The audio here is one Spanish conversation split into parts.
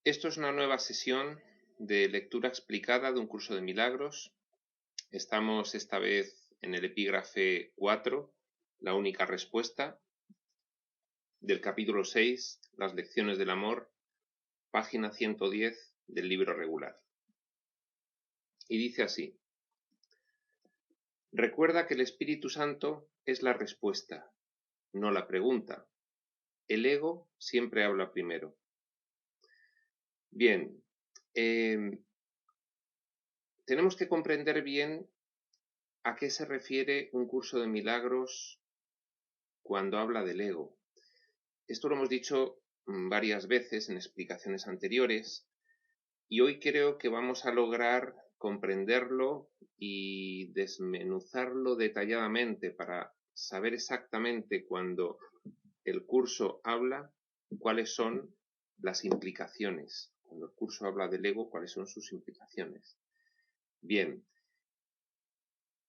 Esto es una nueva sesión de lectura explicada de un curso de milagros. Estamos esta vez en el epígrafe 4, la única respuesta, del capítulo 6, las lecciones del amor, página 110 del libro regular. Y dice así: recuerda que el Espíritu Santo es la respuesta, no la pregunta. El ego siempre habla primero. Bien, tenemos que comprender bien a qué se refiere un curso de milagros cuando habla del ego. Esto lo hemos dicho varias veces en explicaciones anteriores y hoy creo que vamos a lograr comprenderlo y desmenuzarlo detalladamente para saber exactamente cuando el curso habla cuáles son las implicaciones. Cuando el curso habla del ego, cuáles son sus implicaciones. Bien,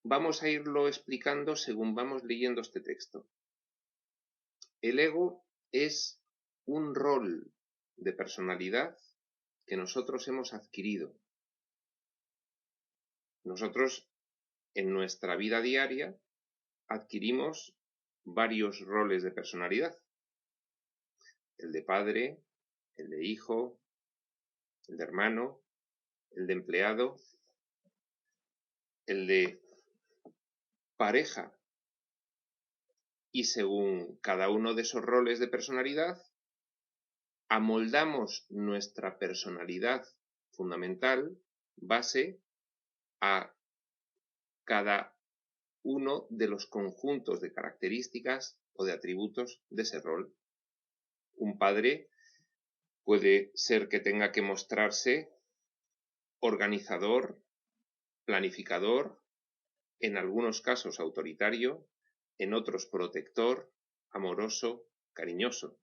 vamos a irlo explicando según vamos leyendo este texto. El ego es un rol de personalidad que nosotros hemos adquirido. Nosotros en nuestra vida diaria adquirimos varios roles de personalidad. El de padre, el de hijo, el de hermano, el de empleado, el de pareja. Y según cada uno de esos roles de personalidad, amoldamos nuestra personalidad fundamental base a cada uno de los conjuntos de características o de atributos de ese rol. Un padre puede ser que tenga que mostrarse organizador, planificador, en algunos casos autoritario, en otros protector, amoroso, cariñoso.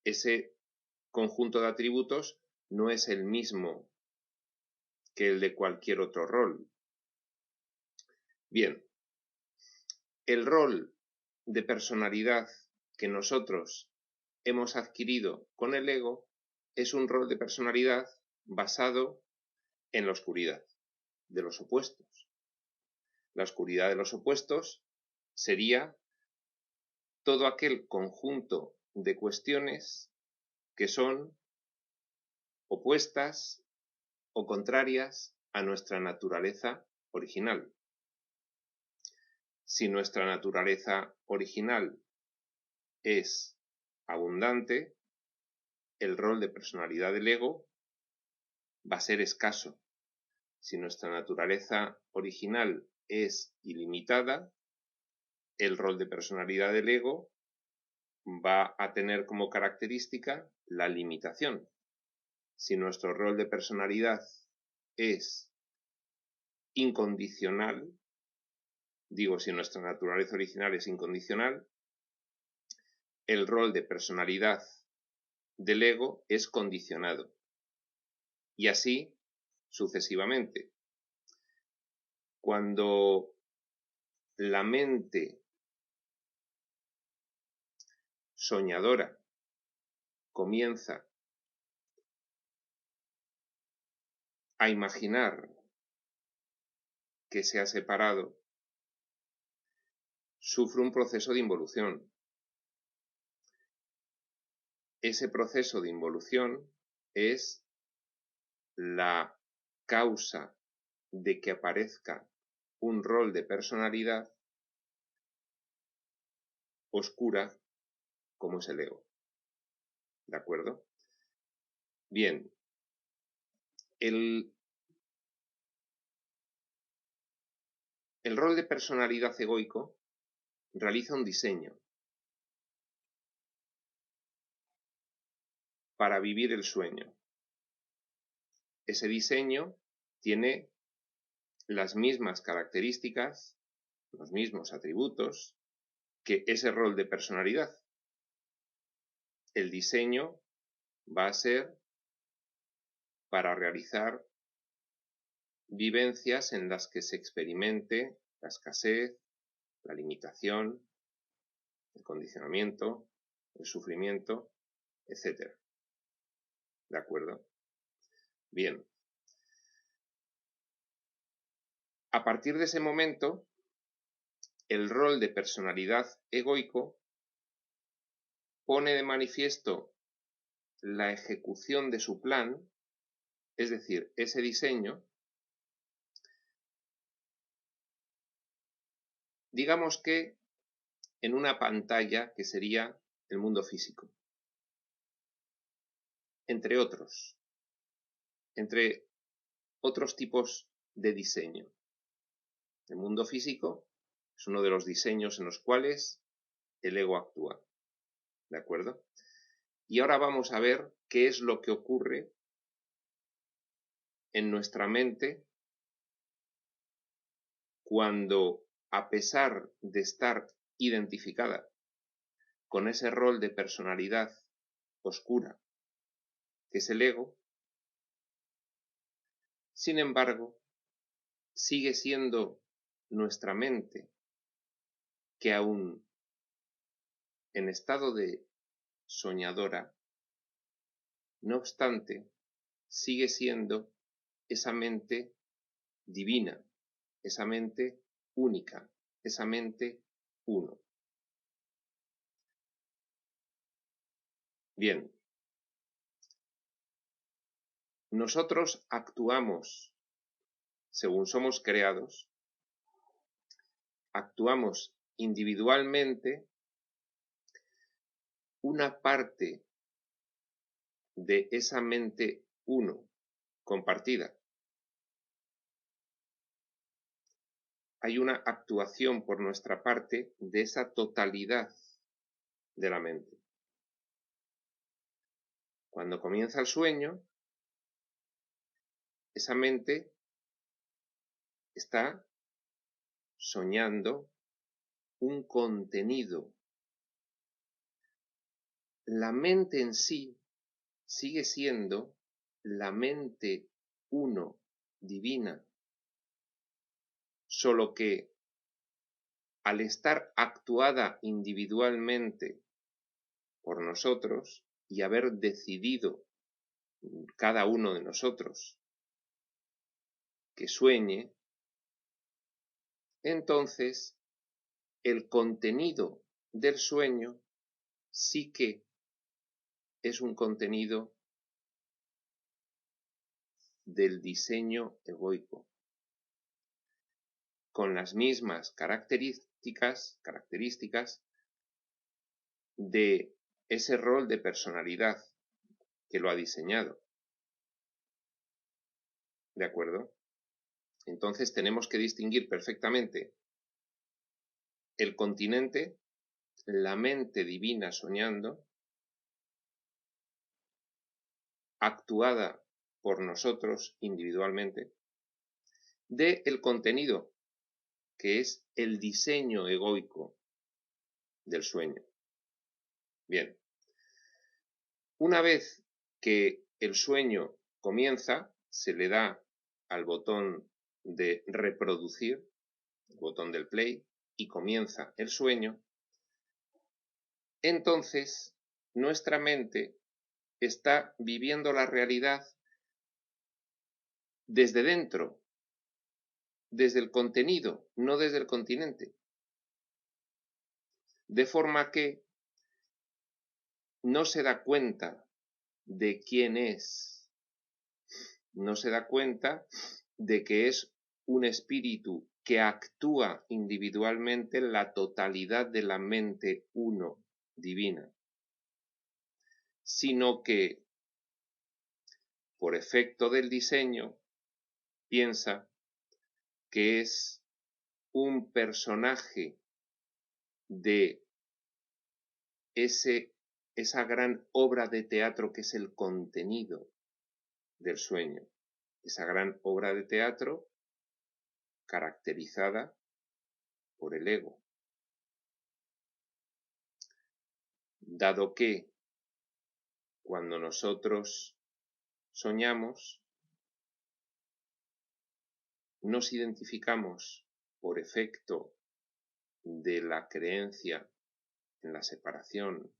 Ese conjunto de atributos no es el mismo que el de cualquier otro rol. Bien, el rol de personalidad que nosotros hemos adquirido con el ego es un rol de personalidad basado en la oscuridad de los opuestos. La oscuridad de los opuestos sería todo aquel conjunto de cuestiones que son opuestas o contrarias a nuestra naturaleza original. Si nuestra naturaleza original es abundante, el rol de personalidad del ego va a ser escaso. Si nuestra naturaleza original es ilimitada, el rol de personalidad del ego va a tener como característica la limitación. Si nuestro rol de personalidad es incondicional, si nuestra naturaleza original es incondicional, el rol de personalidad del ego es condicionado. Y así sucesivamente. Cuando la mente soñadora comienza a imaginar que se ha separado, sufre un proceso de involución. Ese proceso de involución es la causa de que aparezca un rol de personalidad oscura como es el ego. ¿De acuerdo? Bien, el rol de personalidad egoico realiza un diseño para vivir el sueño. Ese diseño tiene las mismas características, los mismos atributos que ese rol de personalidad. El diseño va a ser para realizar vivencias en las que se experimente la escasez, la limitación, el condicionamiento, el sufrimiento, etc. ¿De acuerdo? Bien. A partir de ese momento, el rol de personalidad egoico pone de manifiesto la ejecución de su plan, es decir, ese diseño, digamos que en una pantalla que sería el mundo físico, entre otros tipos de diseño. El mundo físico es uno de los diseños en los cuales el ego actúa, ¿de acuerdo? Y ahora vamos a ver qué es lo que ocurre en nuestra mente cuando, a pesar de estar identificada con ese rol de personalidad oscura que es el ego, sin embargo, sigue siendo nuestra mente que aún en estado de soñadora, no obstante, sigue siendo esa mente divina, esa mente única, esa mente uno. Bien, nosotros actuamos según somos creados, actuamos individualmente una parte de esa mente uno compartida. Hay una actuación por nuestra parte de esa totalidad de la mente. Cuando comienza el sueño, esa mente está soñando un contenido. La mente en sí sigue siendo la mente uno divina, solo que al estar actuada individualmente por nosotros y haber decidido cada uno de nosotros que sueñe, entonces el contenido del sueño sí que es un contenido del diseño egoico, con las mismas características de ese rol de personalidad que lo ha diseñado. ¿De acuerdo? Entonces tenemos que distinguir perfectamente el continente, la mente divina soñando, actuada por nosotros individualmente, de el contenido, que es el diseño egoico del sueño. Bien, una vez que el sueño comienza, se le da al botón de reproducir, el botón del play, y comienza el sueño, entonces nuestra mente está viviendo la realidad desde dentro, desde el contenido, no desde el continente. De forma que no se da cuenta de quién es, no se da cuenta de que es un espíritu que actúa individualmente en la totalidad de la mente uno divina, sino que, por efecto del diseño, piensa que es un personaje de esa gran obra de teatro que es el contenido del sueño, esa gran obra de teatro caracterizada por el ego. Dado que cuando nosotros soñamos, nos identificamos por efecto de la creencia en la separación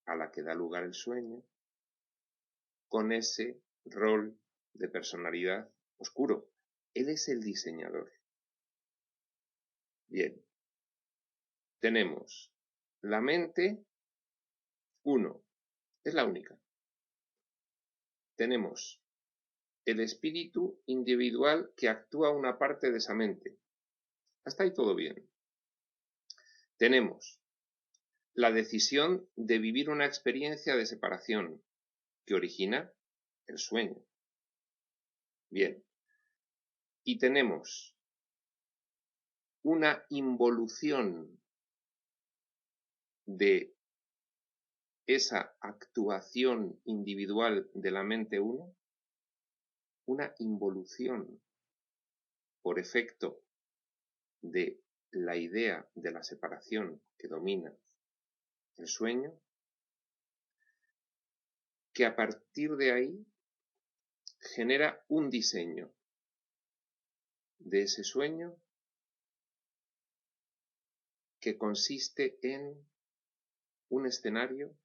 a la que da lugar el sueño, con ese rol de personalidad oscuro. Él es el diseñador. Bien, tenemos la mente 1, es la única. Tenemos el espíritu individual que actúa una parte de esa mente. Hasta ahí todo bien. Tenemos la decisión de vivir una experiencia de separación que origina el sueño. Bien. Y tenemos una involución de esa actuación individual de la mente 1, una involución por efecto de la idea de la separación que domina el sueño, que a partir de ahí genera un diseño de ese sueño que consiste en un escenario,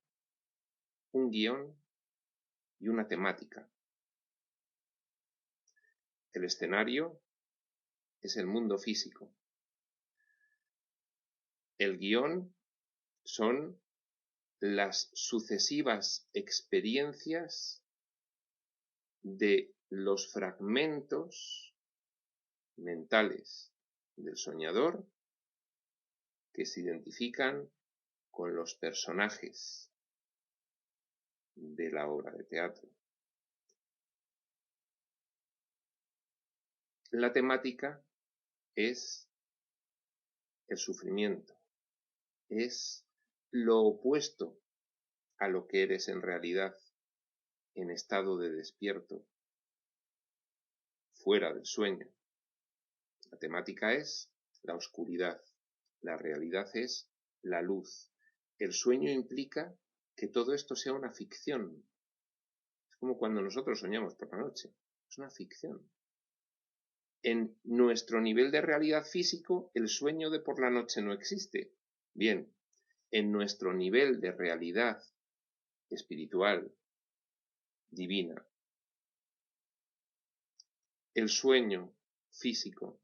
un guión y una temática. El escenario es el mundo físico. El guión son las sucesivas experiencias de los fragmentos mentales del soñador que se identifican con los personajes de la obra de teatro. La temática es el sufrimiento, es lo opuesto a lo que eres en realidad en estado de despierto, fuera del sueño. La temática es la oscuridad, la realidad es la luz. El sueño implica que todo esto sea una ficción. Es como cuando nosotros soñamos por la noche, es una ficción. En nuestro nivel de realidad físico, el sueño de por la noche no existe. Bien, en nuestro nivel de realidad espiritual, divina, el sueño físico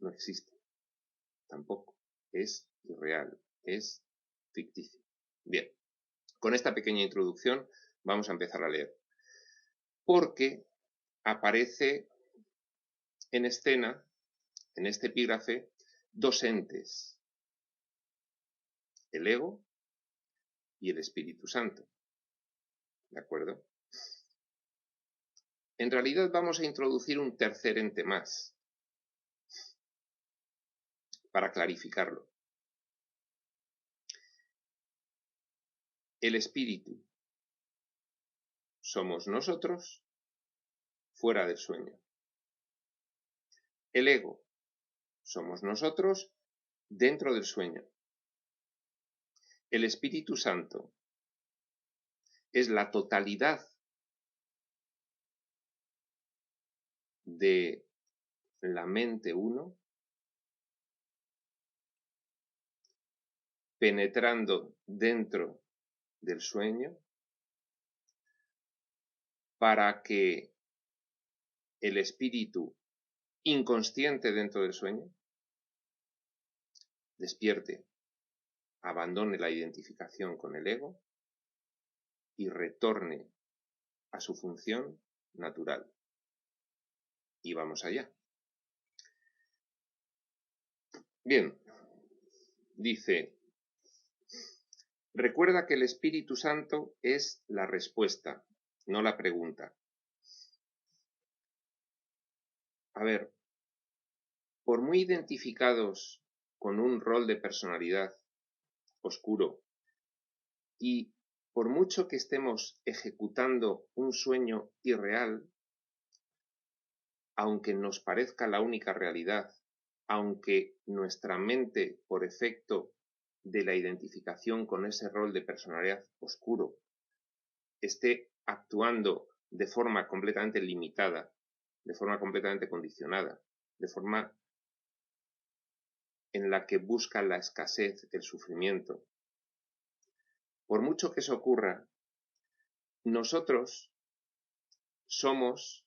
no existe. Tampoco. Es irreal, es ficticio. Bien, con esta pequeña introducción vamos a empezar a leer. Porque aparece en escena, en este epígrafe, dos entes, el ego y el Espíritu Santo. ¿De acuerdo? En realidad vamos a introducir un tercer ente más, para clarificarlo. El Espíritu somos nosotros fuera del sueño. El ego somos nosotros dentro del sueño. El Espíritu Santo es la totalidad de la mente 1 penetrando dentro del sueño para que el espíritu inconsciente dentro del sueño despierte, abandone la identificación con el ego y retorne a su función natural. Y vamos allá. Bien, dice, recuerda que el Espíritu Santo es la respuesta, no la pregunta. A ver, por muy identificados con un rol de personalidad oscuro y por mucho que estemos ejecutando un sueño irreal, aunque nos parezca la única realidad, aunque nuestra mente, por efecto de la identificación con ese rol de personalidad oscuro, esté actuando de forma completamente limitada, de forma completamente condicionada, de forma en la que busca la escasez, el sufrimiento, por mucho que eso ocurra, nosotros somos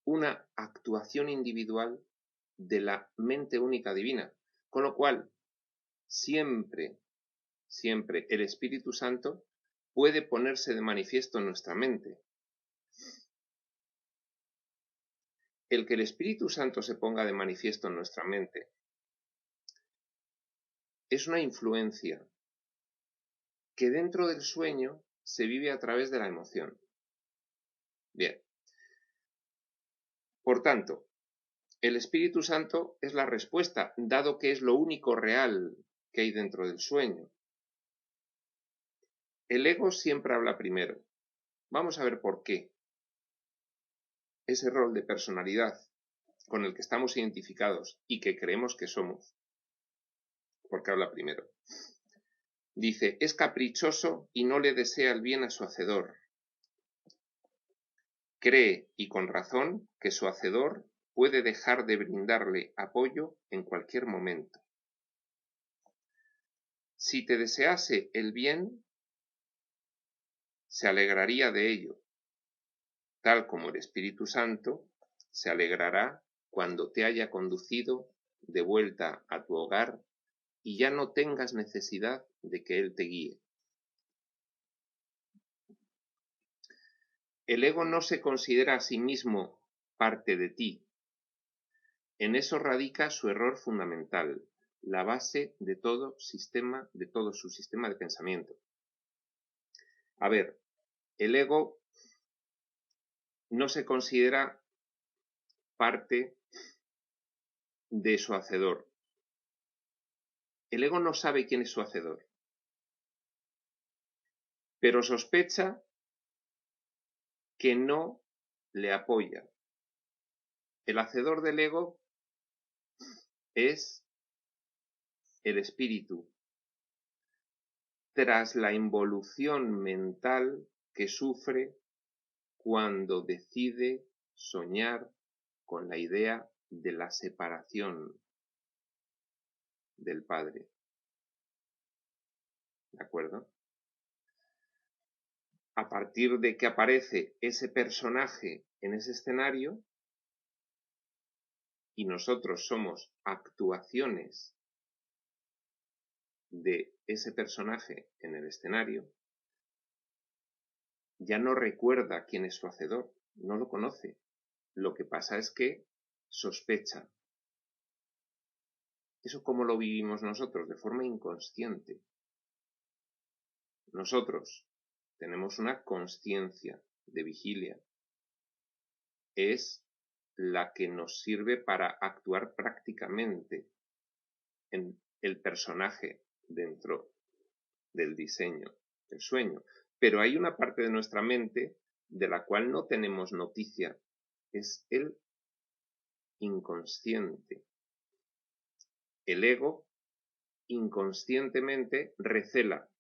una actuación individual de la mente única divina, con lo cual siempre el Espíritu Santo puede ponerse de manifiesto en nuestra mente. El que el Espíritu Santo se ponga de manifiesto en nuestra mente es una influencia que dentro del sueño se vive a través de la emoción. Bien. Por tanto, el Espíritu Santo es la respuesta, dado que es lo único real que hay dentro del sueño. El ego siempre habla primero. Vamos a ver por qué. Ese rol de personalidad con el que estamos identificados y que creemos que somos, porque habla primero. Dice, es caprichoso y no le desea el bien a su hacedor. Cree, y con razón, que su hacedor puede dejar de brindarle apoyo en cualquier momento. Si te desease el bien, se alegraría de ello, tal como el Espíritu Santo se alegrará cuando te haya conducido de vuelta a tu hogar y ya no tengas necesidad de que Él te guíe. El ego no se considera a sí mismo parte de ti. En eso radica su error fundamental, la base de todo su sistema de pensamiento. A ver, el ego no se considera parte de su hacedor. El ego no sabe quién es su hacedor, pero sospecha que no le apoya. El hacedor del ego es el espíritu, tras la involución mental que sufre cuando decide soñar con la idea de la separación del padre. ¿De acuerdo? A partir de que aparece ese personaje en ese escenario, y nosotros somos actuaciones de ese personaje en el escenario, ya no recuerda quién es su hacedor, no lo conoce. Lo que pasa es que sospecha. ¿Eso cómo lo vivimos nosotros? De forma inconsciente. Nosotros tenemos una consciencia de vigilia. Es la que nos sirve para actuar prácticamente en el personaje dentro del diseño del sueño. Pero hay una parte de nuestra mente de la cual no tenemos noticia. Es el inconsciente. El ego inconscientemente recela.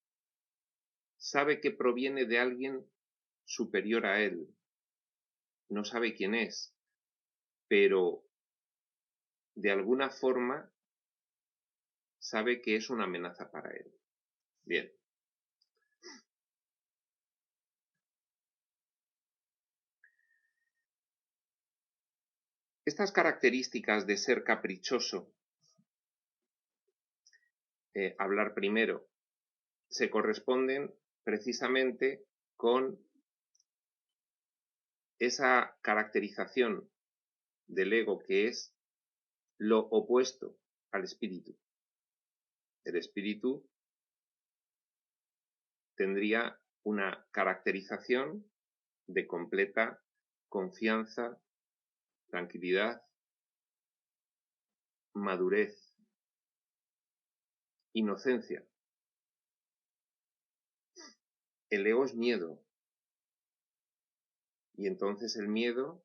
Sabe que proviene de alguien superior a él. No sabe quién es, pero de alguna forma sabe que es una amenaza para él. Bien. Estas características de ser caprichoso, hablar primero, se corresponden precisamente con esa caracterización del ego que es lo opuesto al espíritu. El espíritu tendría una caracterización de completa confianza, tranquilidad, madurez, inocencia. El ego es miedo, y entonces el miedo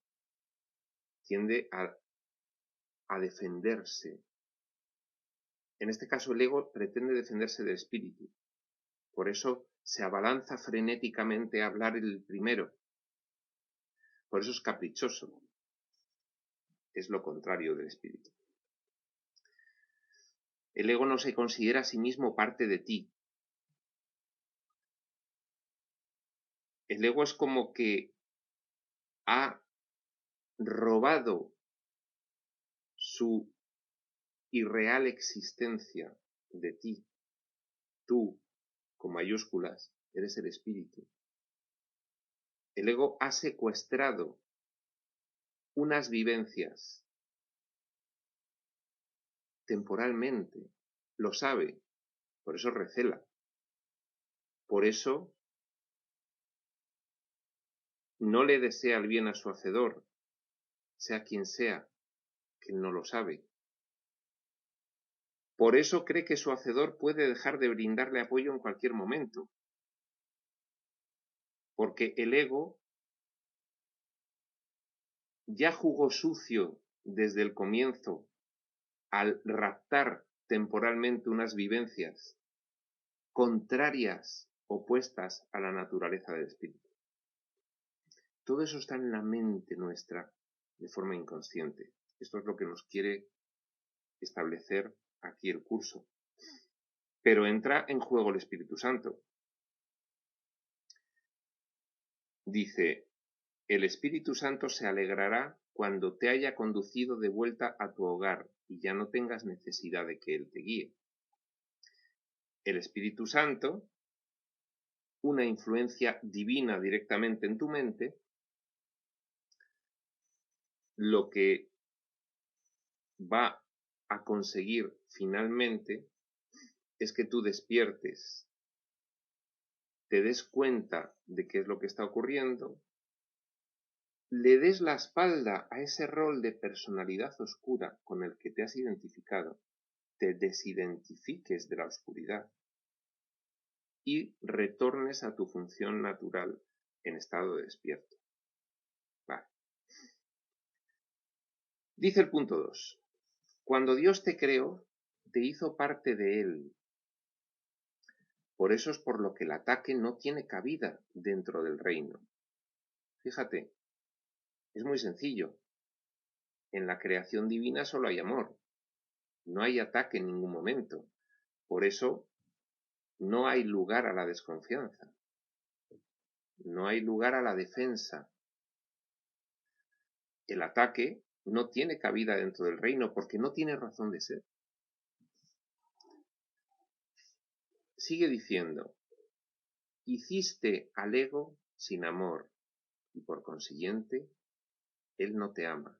tiende a defenderse. En este caso el ego pretende defenderse del espíritu. Por eso se abalanza frenéticamente a hablar el primero. Por eso es caprichoso. Es lo contrario del espíritu. El ego no se considera a sí mismo parte de ti. El ego es como que ha robado su irreal existencia de ti. Tú, con mayúsculas, eres el espíritu. El ego ha secuestrado unas vivencias temporalmente, lo sabe, por eso recela, por eso no le desea el bien a su hacedor, sea quien sea, que no lo sabe. Por eso cree que su hacedor puede dejar de brindarle apoyo en cualquier momento, porque el ego ya jugó sucio desde el comienzo al raptar temporalmente unas vivencias contrarias, opuestas a la naturaleza del espíritu. Todo eso está en la mente nuestra de forma inconsciente. Esto es lo que nos quiere establecer aquí el curso. Pero entra en juego el Espíritu Santo. Dice, el Espíritu Santo se alegrará cuando te haya conducido de vuelta a tu hogar y ya no tengas necesidad de que Él te guíe. El Espíritu Santo, una influencia divina directamente en tu mente, lo que va a conseguir finalmente es que tú despiertes, te des cuenta de qué es lo que está ocurriendo, le des la espalda a ese rol de personalidad oscura con el que te has identificado, te desidentifiques de la oscuridad y retornes a tu función natural en estado de despierto. Vale. Dice el punto 2. Cuando Dios te creó, te hizo parte de Él. Por eso es por lo que el ataque no tiene cabida dentro del reino. Fíjate, es muy sencillo. En la creación divina solo hay amor. No hay ataque en ningún momento. Por eso no hay lugar a la desconfianza. No hay lugar a la defensa. El ataque no tiene cabida dentro del reino porque no tiene razón de ser. Sigue diciendo, hiciste al ego sin amor y por consiguiente él no te ama.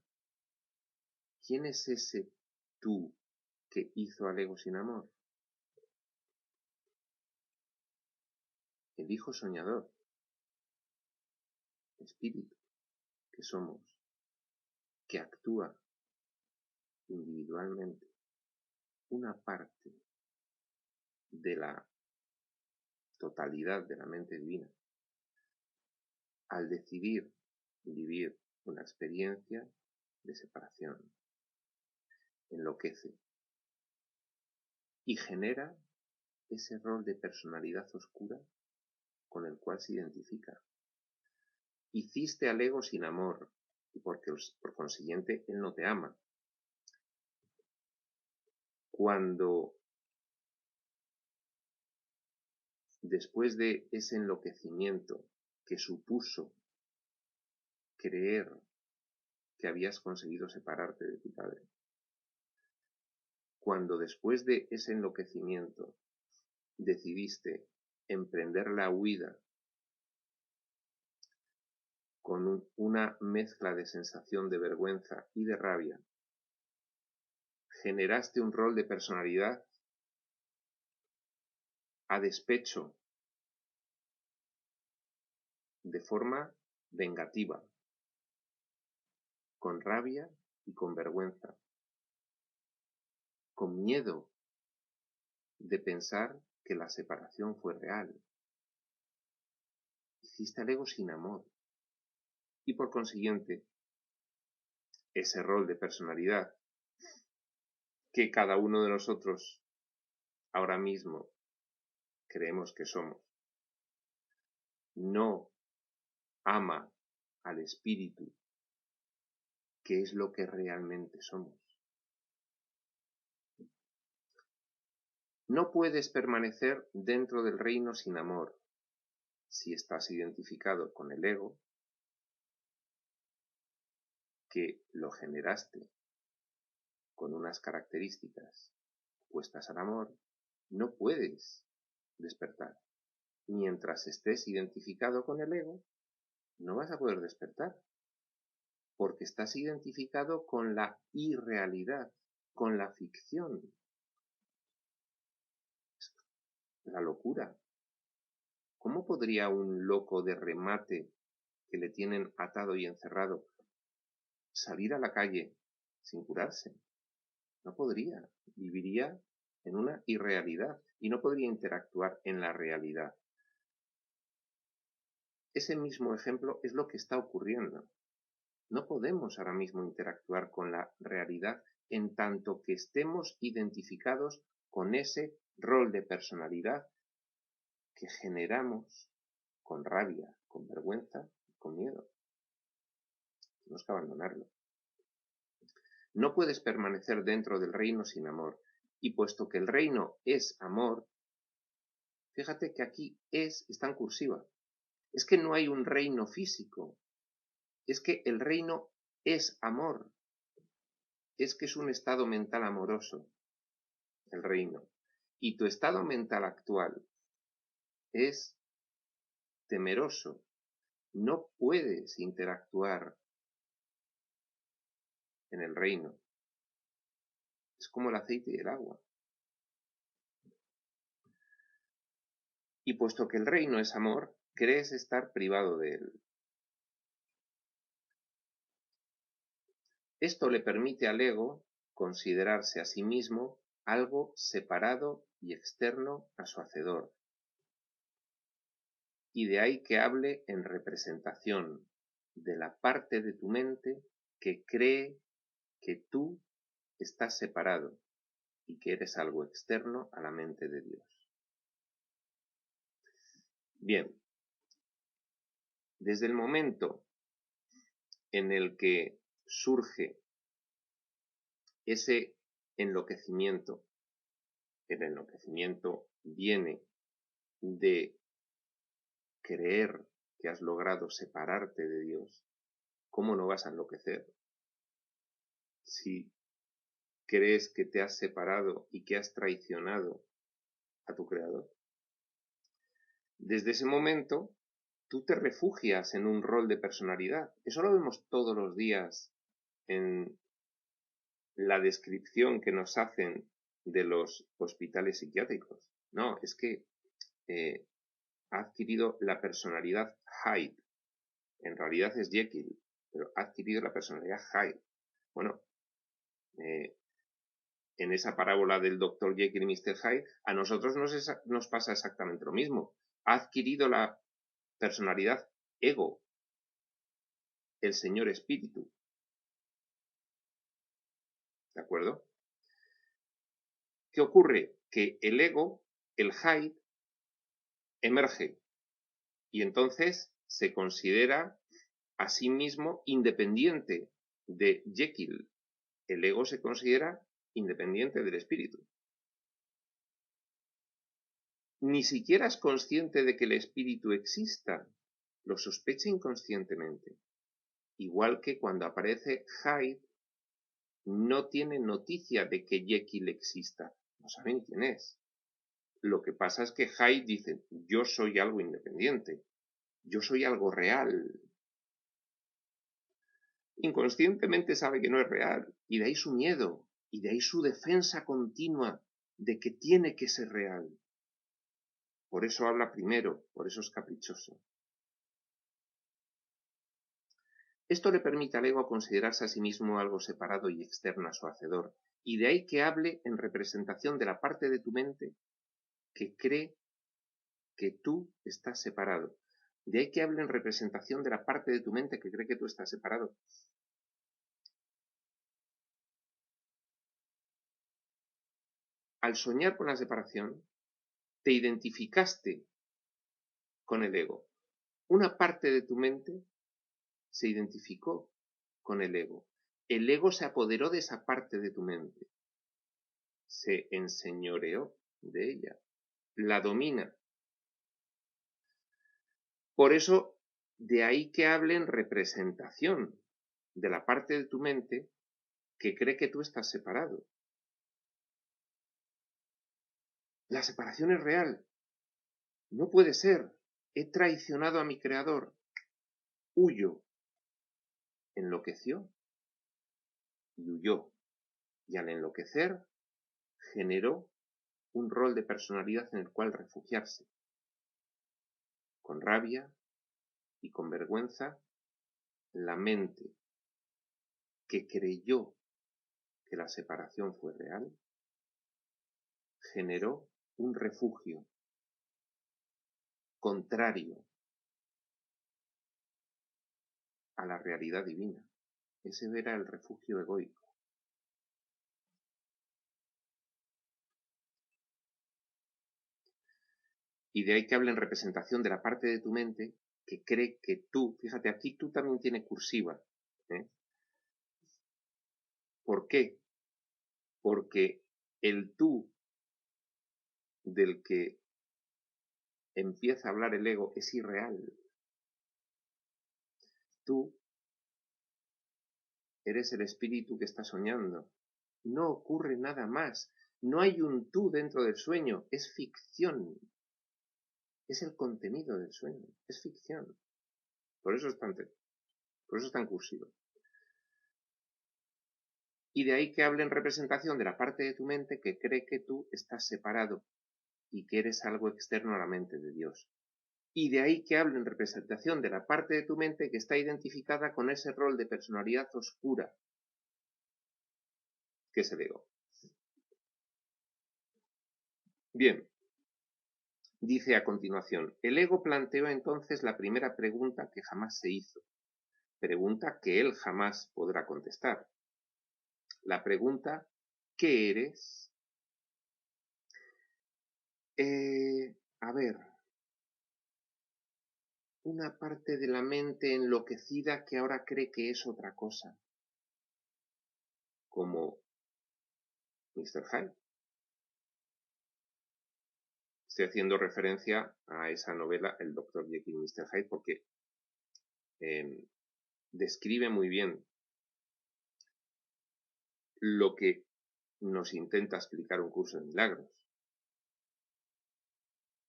¿Quién es ese tú que hizo al ego sin amor? El hijo soñador, espíritu que somos, que actúa individualmente, una parte de la totalidad de la mente divina, al decidir vivir una experiencia de separación, enloquece y genera ese rol de personalidad oscura con el cual se identifica. Hiciste al ego sin amor y por consiguiente él no te ama. Cuando después de ese enloquecimiento que supuso creer que habías conseguido separarte de tu padre, cuando después de ese enloquecimiento decidiste emprender la huida con una mezcla de sensación de vergüenza y de rabia, generaste un rol de personalidad a despecho, de forma vengativa, con rabia y con vergüenza, con miedo de pensar que la separación fue real. Hiciste al ego sin amor y por consiguiente ese rol de personalidad que cada uno de nosotros ahora mismo creemos que somos, no ama al espíritu, que es lo que realmente somos. No puedes permanecer dentro del reino sin amor, si estás identificado con el ego, que lo generaste con unas características puestas al amor, no puedes despertar. Mientras estés identificado con el ego, no vas a poder despertar, porque estás identificado con la irrealidad, con la ficción. La locura. ¿Cómo podría un loco de remate que le tienen atado y encerrado salir a la calle sin curarse? No podría. Viviría en una irrealidad y no podría interactuar en la realidad. Ese mismo ejemplo es lo que está ocurriendo. No podemos ahora mismo interactuar con la realidad en tanto que estemos identificados con ese rol de personalidad que generamos con rabia, con vergüenza, con miedo. Tenemos que abandonarlo. No puedes permanecer dentro del reino sin amor, y puesto que el reino es amor, fíjate que aquí está en cursiva. Es que no hay un reino físico, es que el reino es amor, es que es un estado mental amoroso, el reino. Y tu estado mental actual es temeroso, no puedes interactuar en el reino. Es como el aceite y el agua. Y puesto que el reino es amor, crees estar privado de él. Esto le permite al ego considerarse a sí mismo algo separado y externo a su hacedor. Y de ahí que hable en representación de la parte de tu mente que cree que tú estás separado y que eres algo externo a la mente de Dios. Bien, desde el momento en el que surge ese enloquecimiento, el enloquecimiento viene de creer que has logrado separarte de Dios. ¿Cómo no vas a enloquecer si crees que te has separado y que has traicionado a tu Creador? Desde ese momento, tú te refugias en un rol de personalidad. Eso lo vemos todos los días en la descripción que nos hacen de los hospitales psiquiátricos. No, es que ha adquirido la personalidad Hyde. En realidad es Jekyll, pero ha adquirido la personalidad Hyde. Bueno, en esa parábola del Dr. Jekyll y Mr. Hyde, a nosotros nos pasa exactamente lo mismo. Ha adquirido la personalidad ego, el señor espíritu. ¿De acuerdo? ¿Qué ocurre? Que el ego, el Hyde, emerge y entonces se considera a sí mismo independiente de Jekyll. El ego se considera independiente del espíritu. Ni siquiera es consciente de que el espíritu exista, lo sospecha inconscientemente. Igual que cuando aparece Hyde, no tiene noticia de que Jekyll exista, no saben quién es. Lo que pasa es que Hyde dice, yo soy algo independiente, yo soy algo real. Inconscientemente sabe que no es real, y de ahí su miedo, y de ahí su defensa continua de que tiene que ser real. Por eso habla primero, por eso es caprichoso. Esto le permite al ego considerarse a sí mismo algo separado y externo a su hacedor, y de ahí que hable en representación de la parte de tu mente que cree que tú estás separado. De ahí que hable en representación de la parte de tu mente que cree que tú estás separado. Al soñar con la separación, te identificaste con el ego. Una parte de tu mente se identificó con el ego. El ego se apoderó de esa parte de tu mente. Se enseñoreó de ella. La domina. Por eso, de ahí que hable en representación de la parte de tu mente que cree que tú estás separado. La separación es real. No puede ser. He traicionado a mi creador. Huyo. Enloqueció y huyó. Y al enloquecer, generó un rol de personalidad en el cual refugiarse. Con rabia y con vergüenza, la mente que creyó que la separación fue real, generó un refugio contrario a la realidad divina. Ese era el refugio egoico. Y de ahí que hable en representación de la parte de tu mente que cree que tú, fíjate, aquí tú también tiene cursiva. ¿Por qué? Porque el tú del que empieza a hablar el ego es irreal. Tú eres el espíritu que está soñando. No ocurre nada más. No hay un tú dentro del sueño. Es ficción. Es el contenido del sueño. Es ficción. Por eso es tan cursivo. Y de ahí que hable en representación de la parte de tu mente que cree que tú estás separado y que eres algo externo a la mente de Dios. Y de ahí que hable en representación de la parte de tu mente que está identificada con ese rol de personalidad oscura, que es el ego. Bien, dice a continuación, el ego planteó entonces la primera pregunta que jamás se hizo, pregunta que él jamás podrá contestar. La pregunta, ¿qué eres? A ver, una parte de la mente enloquecida que ahora cree que es otra cosa, como Mr. Hyde. Estoy haciendo referencia a esa novela, El Dr. Jekyll y Mr. Hyde, porque describe muy bien lo que nos intenta explicar un curso de milagros.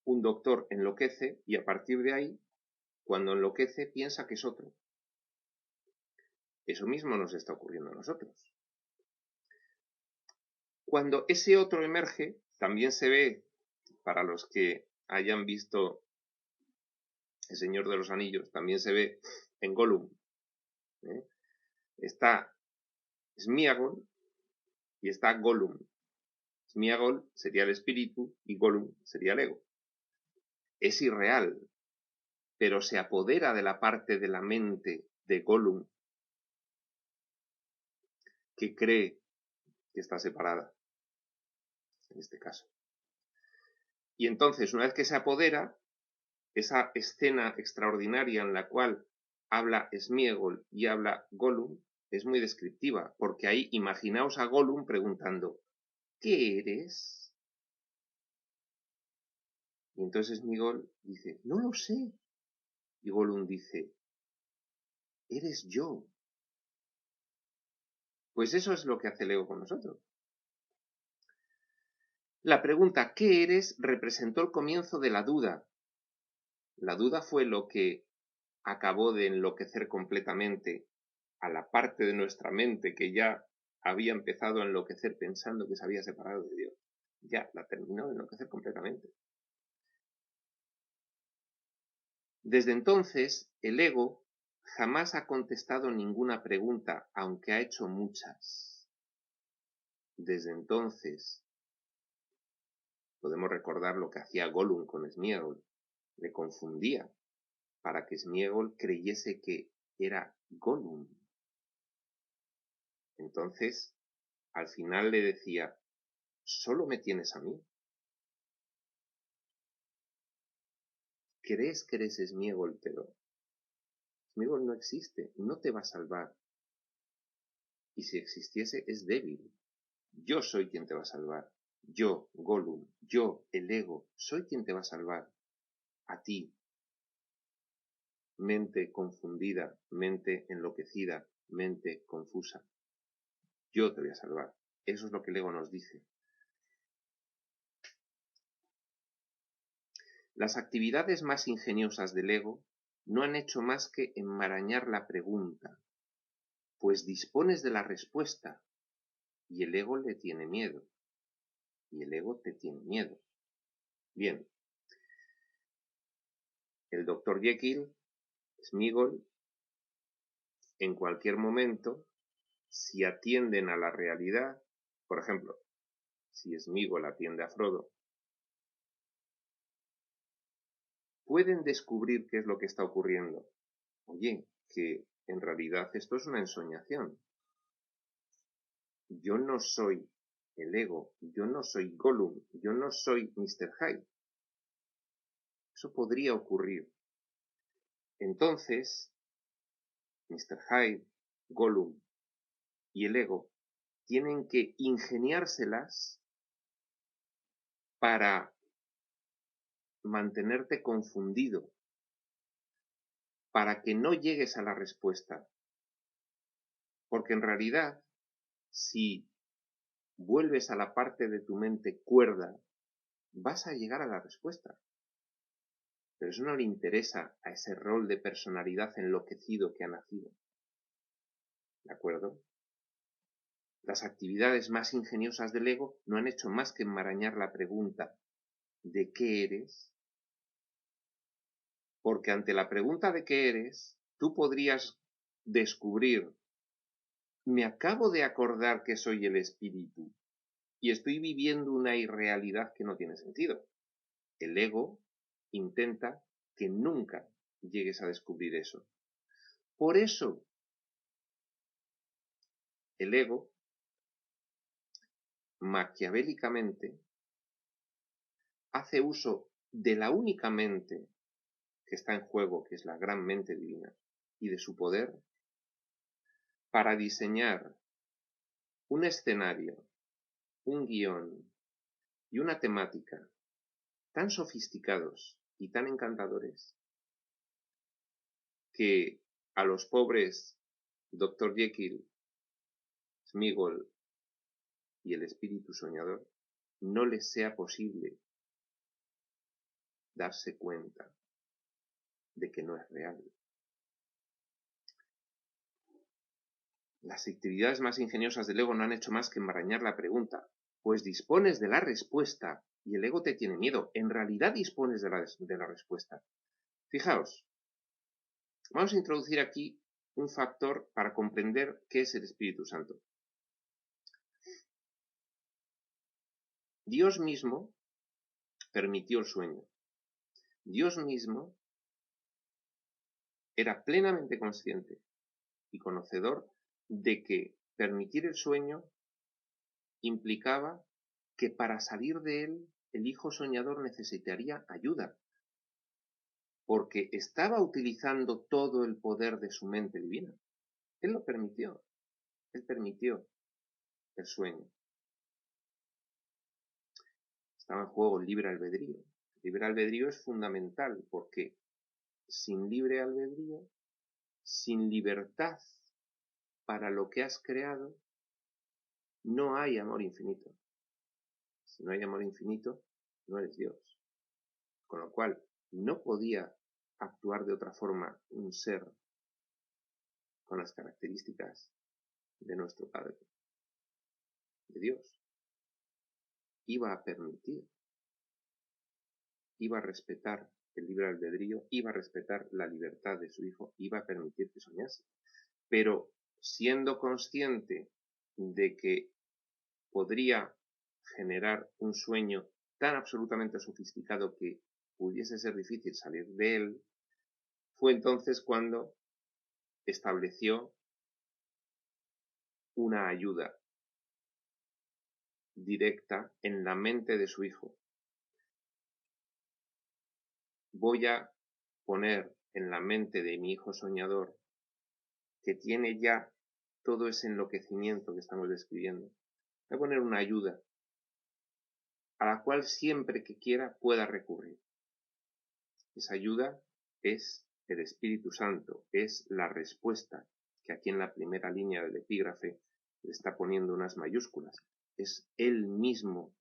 Un doctor enloquece y a partir de ahí, cuando enloquece, piensa que es otro. Eso mismo nos está ocurriendo a nosotros. Cuando ese otro emerge, también se ve, para los que hayan visto El Señor de los Anillos, también se ve en Gollum. Está Sméagol y está Gollum. Sméagol sería el espíritu y Gollum sería el ego. Es irreal, pero se apodera de la parte de la mente de Gollum que cree que está separada, en este caso. Y entonces, una vez que se apodera, esa escena extraordinaria en la cual habla Sméagol y habla Gollum es muy descriptiva, porque ahí imaginaos a Gollum preguntando, ¿qué eres? Y entonces Sméagol dice, no lo sé. Y Gollum dice, eres yo. Pues eso es lo que hace el ego con nosotros. La pregunta ¿qué eres? Representó el comienzo de la duda. La duda fue lo que acabó de enloquecer completamente a la parte de nuestra mente que ya había empezado a enloquecer pensando que se había separado de Dios. Ya la terminó de enloquecer completamente. Desde entonces, el ego jamás ha contestado ninguna pregunta, aunque ha hecho muchas. Desde entonces, podemos recordar lo que hacía Gollum con Sméagol. Le confundía para que Sméagol creyese que era Gollum. Entonces, al final le decía, ¿solo me tienes a mí? ¿Crees que eres Sméagol, pero Sméagol no existe, no te va a salvar. Y si existiese, es débil. Yo soy quien te va a salvar. Yo, Gollum, yo, el ego, soy quien te va a salvar. A ti. mente confundida, mente enloquecida, mente confusa. Yo te voy a salvar. Eso es lo que el ego nos dice. Las actividades más ingeniosas del ego no han hecho más que enmarañar la pregunta, pues dispones de la respuesta y el ego le tiene miedo. Y el ego te tiene miedo. Bien. El Dr. Jekyll, Smigol, en cualquier momento, si atienden a la realidad, por ejemplo, si Smigol atiende a Frodo, pueden descubrir qué es lo que está ocurriendo. Oye, que en realidad esto es una ensoñación. Yo no soy el ego, yo no soy Gollum, yo no soy Mr. Hyde. Eso podría ocurrir. Entonces, Mr. Hyde, Gollum y el ego tienen que ingeniárselas para mantenerte confundido, para que no llegues a la respuesta. Porque en realidad, si vuelves a la parte de tu mente cuerda, vas a llegar a la respuesta. Pero eso no le interesa a ese rol de personalidad enloquecido que ha nacido. ¿De acuerdo? Las actividades más ingeniosas del ego no han hecho más que enmarañar la pregunta ¿de qué eres? Porque ante la pregunta de qué eres, tú podrías descubrir, me acabo de acordar que soy el espíritu y estoy viviendo una irrealidad que no tiene sentido. El ego intenta que nunca llegues a descubrir eso. Por eso, el ego, maquiavélicamente, hace uso de la única mente que está en juego, que es la gran mente divina, y de su poder, para diseñar un escenario, un guión y una temática tan sofisticados y tan encantadores que a los pobres Dr. Jekyll, Smigol y el espíritu soñador no les sea posible darse cuenta de que no es real. Las actividades más ingeniosas del ego no han hecho más que enmarañar la pregunta, pues dispones de la respuesta y el ego te tiene miedo. En realidad dispones de la respuesta. Fijaos, vamos a introducir aquí un factor para comprender qué es el Espíritu Santo. Dios mismo permitió el sueño. Dios mismo era plenamente consciente y conocedor de que permitir el sueño implicaba que para salir de él el hijo soñador necesitaría ayuda, porque estaba utilizando todo el poder de su mente divina. Él lo permitió, él permitió el sueño. Estaba en juego el libre albedrío. El libre albedrío es fundamental porque sin libre albedrío, sin libertad para lo que has creado, no hay amor infinito. Si no hay amor infinito, no eres Dios. Con lo cual, no podía actuar de otra forma un ser con las características de nuestro Padre, de Dios. Iba a permitir, iba a respetar el libre albedrío, iba a respetar la libertad de su hijo, iba a permitir que soñase. Pero siendo consciente de que podría generar un sueño tan absolutamente sofisticado que pudiese ser difícil salir de él, fue entonces cuando estableció una ayuda directa en la mente de su hijo. Voy a poner en la mente de mi hijo soñador, que tiene ya todo ese enloquecimiento que estamos describiendo, voy a poner una ayuda a la cual siempre que quiera pueda recurrir. Esa ayuda es el Espíritu Santo es la respuesta, que aquí en la primera línea del epígrafe le está poniendo unas mayúsculas, es él mismo,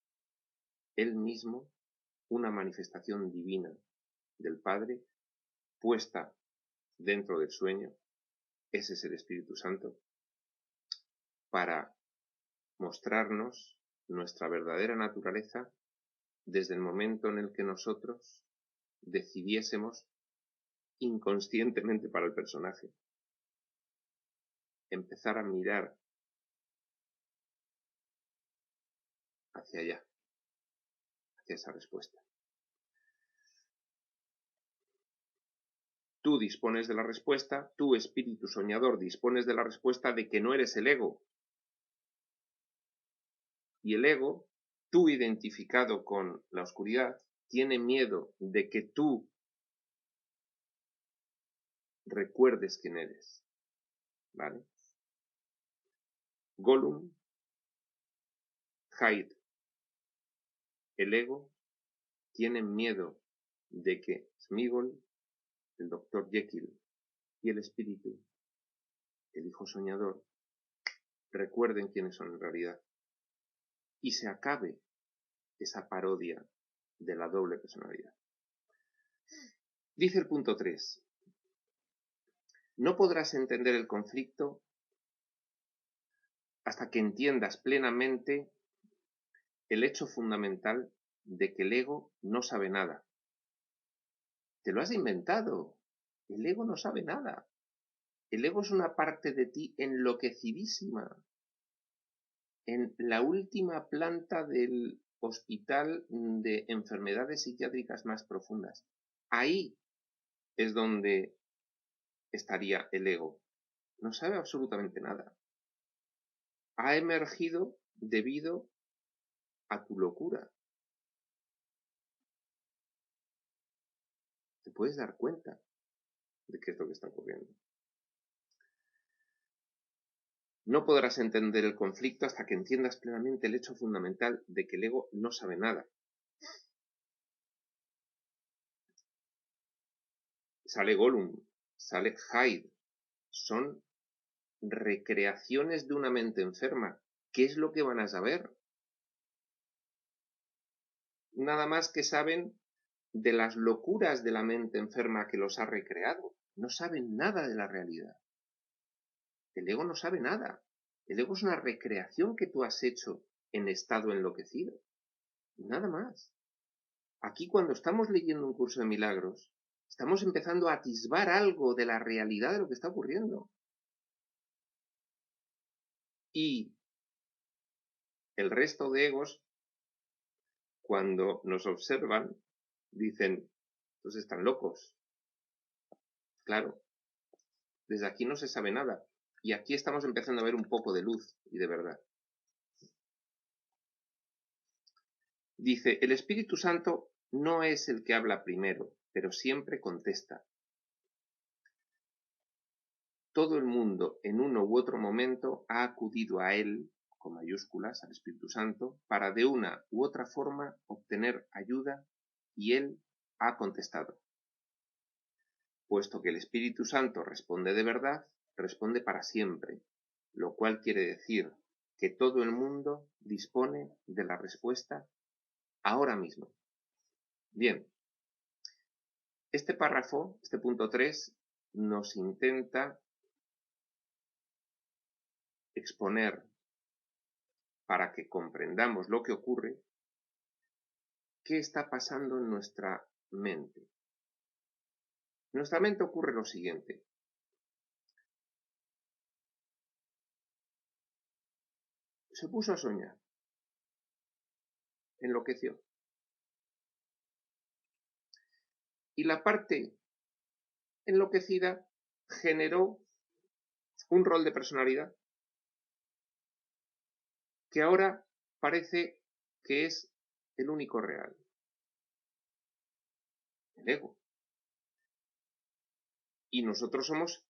una manifestación divina del Padre puesta dentro del sueño, ese es el Espíritu Santo, para mostrarnos nuestra verdadera naturaleza desde el momento en el que nosotros decidiésemos inconscientemente para el personaje empezar a mirar hacia allá, hacia esa respuesta. Tú dispones de la respuesta, tú, espíritu soñador, dispones de la respuesta de que no eres el ego. Y el ego, tú identificado con la oscuridad, tiene miedo de que tú recuerdes quién eres. ¿Vale? Gollum, Hyde, el ego, tienen miedo de que Sméagol, el Dr. Jekyll y el espíritu, el hijo soñador, recuerden quiénes son en realidad y se acabe esa parodia de la doble personalidad. Dice el punto 3. No podrás entender el conflicto hasta que entiendas plenamente el hecho fundamental de que el ego no sabe nada. Te lo has inventado. El ego no sabe nada. El ego es una parte de ti enloquecidísima. En la última planta del hospital de enfermedades psiquiátricas más profundas. Ahí es donde estaría el ego. No sabe absolutamente nada. Ha emergido debido a tu locura. Te puedes dar cuenta de qué es lo que está ocurriendo. No podrás entender el conflicto hasta que entiendas plenamente el hecho fundamental de que el ego no sabe nada. Sale Gollum, sale Hyde. Son recreaciones de una mente enferma. ¿Qué es lo que van a saber? Nada más que saben de las locuras de la mente enferma que los ha recreado. No saben nada de la realidad. El ego no sabe nada. El ego es una recreación que tú has hecho en estado enloquecido. Nada más. Aquí cuando estamos leyendo un curso de milagros, estamos empezando a atisbar algo de la realidad de lo que está ocurriendo. Y el resto de egos, cuando nos observan, dicen, pues están locos. Claro, desde aquí no se sabe nada. Y aquí estamos empezando a ver un poco de luz y de verdad. Dice, el Espíritu Santo no es el que habla primero, pero siempre contesta. Todo el mundo en uno u otro momento ha acudido a él, con mayúsculas, al Espíritu Santo, para de una u otra forma obtener ayuda y él ha contestado. Puesto que el Espíritu Santo responde de verdad, responde para siempre, lo cual quiere decir que todo el mundo dispone de la respuesta ahora mismo. Bien, este párrafo, este punto 3, nos intenta exponer para que comprendamos lo que ocurre, qué está pasando en nuestra mente. En nuestra mente ocurre lo siguiente. Se puso a soñar. Enloqueció. Y la parte enloquecida generó un rol de personalidad que ahora parece que es el único real. El ego. Y nosotros somos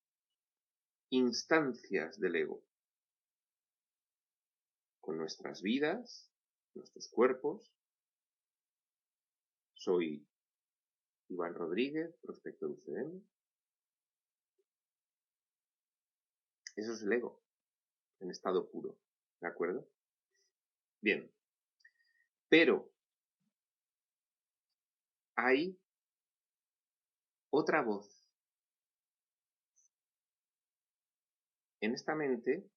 instancias del ego. Con nuestras vidas, nuestros cuerpos. Soy Iván Rodríguez, prospecto de UCM. Eso es el ego, en estado puro. ¿De acuerdo? Bien. Pero hay otra voz en esta mente,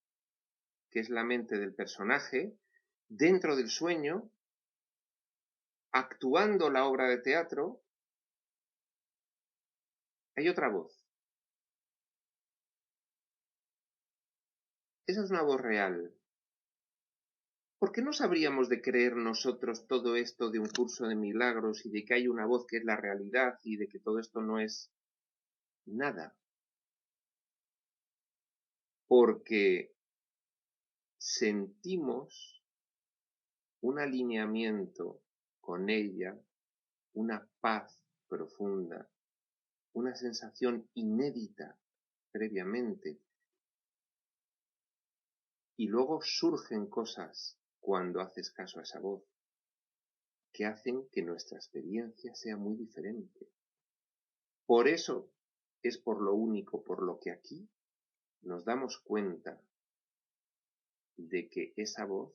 que es la mente del personaje, dentro del sueño, actuando la obra de teatro, hay otra voz. Esa es una voz real. ¿Por qué no sabríamos de creer nosotros todo esto de un curso de milagros y de que hay una voz que es la realidad y de que todo esto no es nada? Porque sentimos un alineamiento con ella, una paz profunda, una sensación inédita previamente. Y luego surgen cosas cuando haces caso a esa voz que hacen que nuestra experiencia sea muy diferente. Por eso es por lo único por lo que aquí nos damos cuenta de que esa voz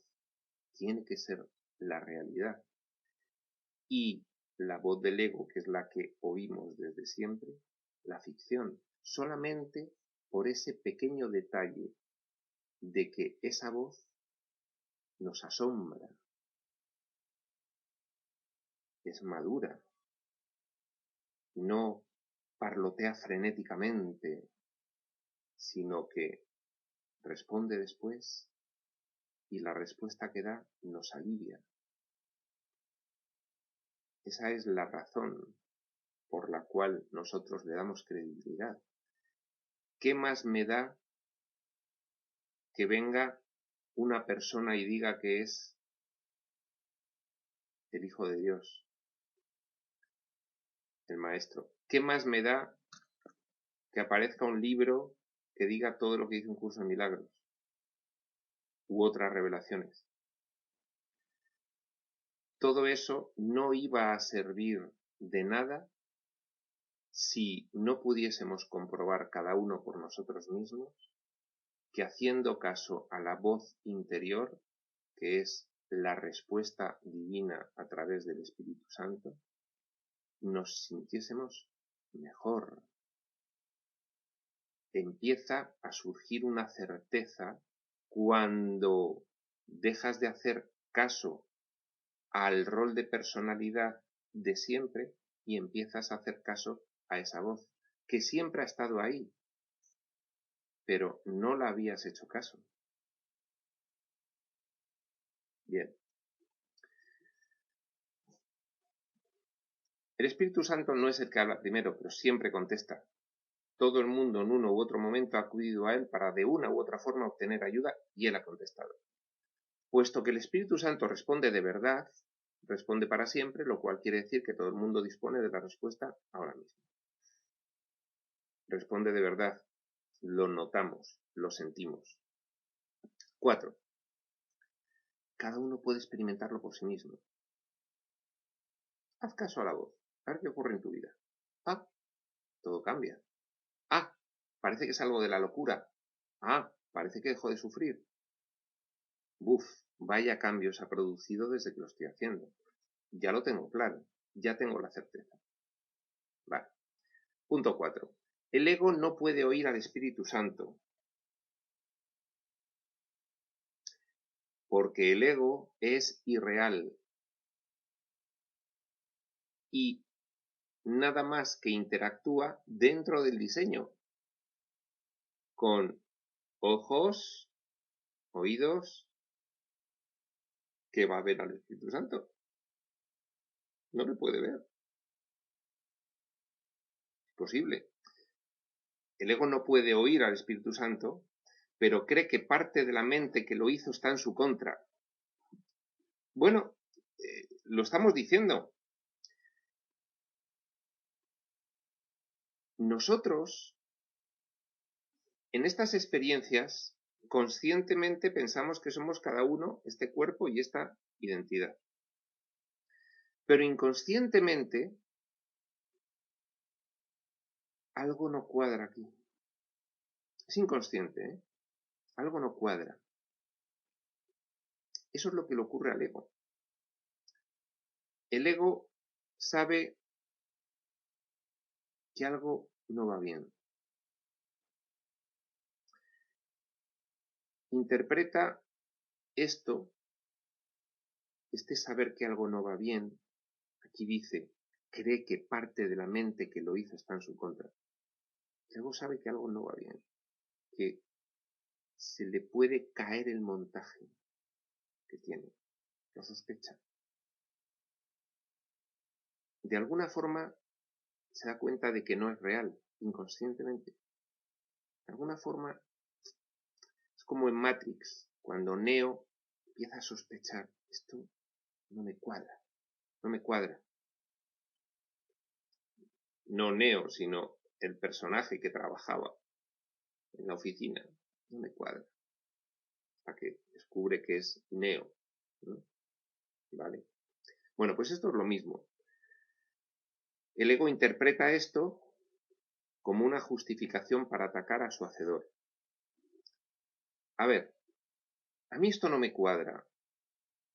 tiene que ser la realidad. Y la voz del ego, que es la que oímos desde siempre, la ficción, solamente por ese pequeño detalle de que esa voz nos asombra, es madura, no parlotea frenéticamente, sino que responde después y la respuesta que da nos alivia. Esa es la razón por la cual nosotros le damos credibilidad. ¿Qué más me da que venga una persona y diga que es el Hijo de Dios, el Maestro? ¿Qué más me da que aparezca un libro que diga todo lo que dice un curso de milagros u otras revelaciones? Todo eso no iba a servir de nada si no pudiésemos comprobar cada uno por nosotros mismos que haciendo caso a la voz interior, que es la respuesta divina a través del Espíritu Santo, nos sintiésemos mejor. Empieza a surgir una certeza cuando dejas de hacer caso al rol de personalidad de siempre y empiezas a hacer caso a esa voz que siempre ha estado ahí, pero no la habías hecho caso. Bien. El Espíritu Santo no es el que habla primero, pero siempre contesta. Todo el mundo en uno u otro momento ha acudido a él para de una u otra forma obtener ayuda y él ha contestado. Puesto que el Espíritu Santo responde de verdad, responde para siempre, lo cual quiere decir que todo el mundo dispone de la respuesta ahora mismo. Responde de verdad, lo notamos, lo sentimos. 4. Cada uno puede experimentarlo por sí mismo. Haz caso a la voz, a ver qué ocurre en tu vida. Ah, todo cambia. Ah, parece que salgo de la locura. Ah, parece que dejo de sufrir. Buf, vaya cambio se ha producido desde que lo estoy haciendo. Ya lo tengo claro, ya tengo la certeza. Vale. Punto 4. El ego no puede oír al Espíritu Santo, porque el ego es irreal y nada más que interactúa dentro del diseño, con ojos, oídos, que va a ver al Espíritu Santo. No le puede ver. Es posible. El ego no puede oír al Espíritu Santo, pero cree que parte de la mente que lo hizo está en su contra. Bueno, lo estamos diciendo. Nosotros, en estas experiencias, conscientemente pensamos que somos cada uno este cuerpo y esta identidad. Pero inconscientemente, algo no cuadra aquí. Es inconsciente, ¿eh? algo no cuadra. Eso es lo que le ocurre al ego. El ego sabe que algo no va bien. Interpreta esto, este saber que algo no va bien, aquí dice, cree que parte de la mente que lo hizo está en su contra. El ego sabe que algo no va bien, que se le puede caer el montaje que tiene, lo sospecha. De alguna forma se da cuenta de que no es real, inconscientemente. De alguna forma es como en Matrix, cuando Neo empieza a sospechar, esto no me cuadra, no me cuadra. No Neo, sino el personaje que trabajaba en la oficina, no me cuadra. Hasta que descubre que es Neo, ¿no? ¿Vale? Bueno, pues esto es lo mismo. El ego interpreta esto como una justificación para atacar a su hacedor. A ver, a mí esto no me cuadra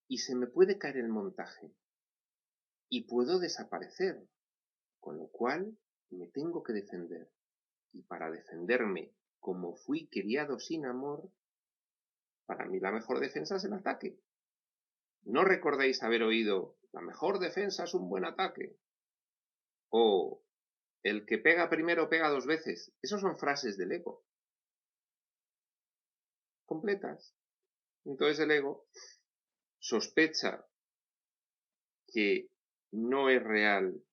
y se me puede caer el montaje y puedo desaparecer, con lo cual me tengo que defender. Y para defenderme, como fui criado sin amor, para mí la mejor defensa es el ataque. ¿No recordéis haber oído, la mejor defensa es un buen ataque? O el que pega primero pega dos veces. Esas son frases del ego. Completas. Entonces el ego sospecha que no es real.